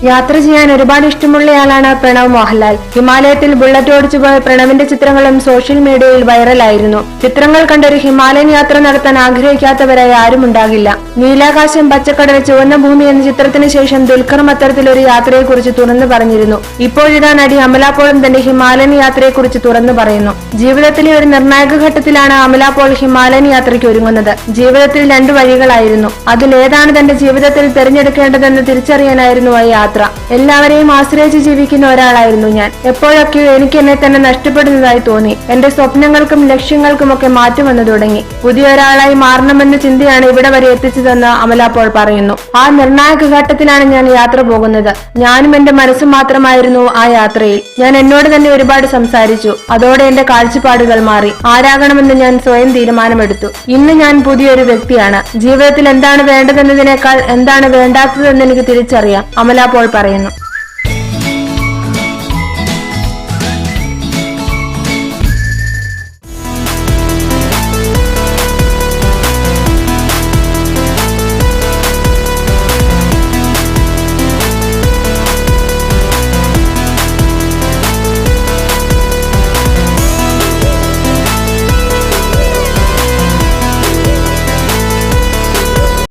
യാത്ര ചെയ്യാൻ ഒരുപാട് ഇഷ്ടമുള്ളയാളാണ് പ്രണവ് മോഹൻലാൽ. ഹിമാലയത്തിൽ ബുള്ളറ്റ് ഓടിച്ചു പോയ പ്രണവിന്റെ ചിത്രങ്ങളും സോഷ്യൽ മീഡിയയിൽ വൈറലായിരുന്നു. ചിത്രങ്ങൾ കണ്ടൊരു ഹിമാലയൻ യാത്ര നടത്താൻ ആഗ്രഹിക്കാത്തവരായി ആരുമുണ്ടാകില്ല. നീലാകാശം പച്ചക്കടൽ ചുവന്ന ഭൂമി എന്ന ചിത്രത്തിന് ശേഷം ദുൽഖറും അത്തരത്തിലൊരു യാത്രയെക്കുറിച്ച് തുറന്നു പറഞ്ഞിരുന്നു. ഇപ്പോഴിതാ നടി അമല പോളും തന്റെ ഹിമാലയൻ യാത്രയെക്കുറിച്ച് തുറന്നു പറയുന്നു. ജീവിതത്തിലെ ഒരു നിർണായക ഘട്ടത്തിലാണ് അമല പോൾ ഹിമാലയൻ യാത്രയ്ക്ക് ഒരുങ്ങുന്നത്. ജീവിതത്തിൽ 2 വഴികളായിരുന്നു. അതിലേതാണ് തന്റെ ജീവിതത്തിൽ തിരഞ്ഞെടുക്കേണ്ടതെന്ന് തിരിച്ചറിയാനായിരുന്നു ആ യാത്ര. എല്ലാവരെയും ആശ്രയിച്ച് ജീവിക്കുന്ന ഒരാളായിരുന്നു ഞാൻ. എപ്പോഴൊക്കെയോ എനിക്ക് എന്നെ തന്നെ നഷ്ടപ്പെടുന്നതായി തോന്നി. എന്റെ സ്വപ്നങ്ങൾക്കും ലക്ഷ്യങ്ങൾക്കുമൊക്കെ മാറ്റം വന്നു തുടങ്ങി. പുതിയൊരാളായി മാറണമെന്ന ചിന്തയാണ് ഇവിടെ വരെ എത്തിച്ചതെന്ന് അമല പോൾ പറയുന്നു. ആ നിർണായക ഘട്ടത്തിലാണ് ഞാൻ യാത്ര പോകുന്നത്. ഞാനും എന്റെ മനസ്സും മാത്രമായിരുന്നു ആ യാത്രയിൽ. ഞാൻ എന്നോട് തന്നെ ഒരുപാട് സംസാരിച്ചു. അതോടെ എന്റെ കാഴ്ചപ്പാടുകൾ മാറി. ആരാകണമെന്ന് ഞാൻ സ്വയം തീരുമാനമെടുത്തു. ഇന്ന് ഞാൻ പുതിയൊരു വ്യക്തിയാണ്. ജീവിതത്തിൽ എന്താണ് വേണ്ടതെന്നതിനേക്കാൾ എന്താണ് വേണ്ടാത്തതെന്ന് എനിക്ക് തിരിച്ചറിയാം, അമല പോൾ പറയുന്നു.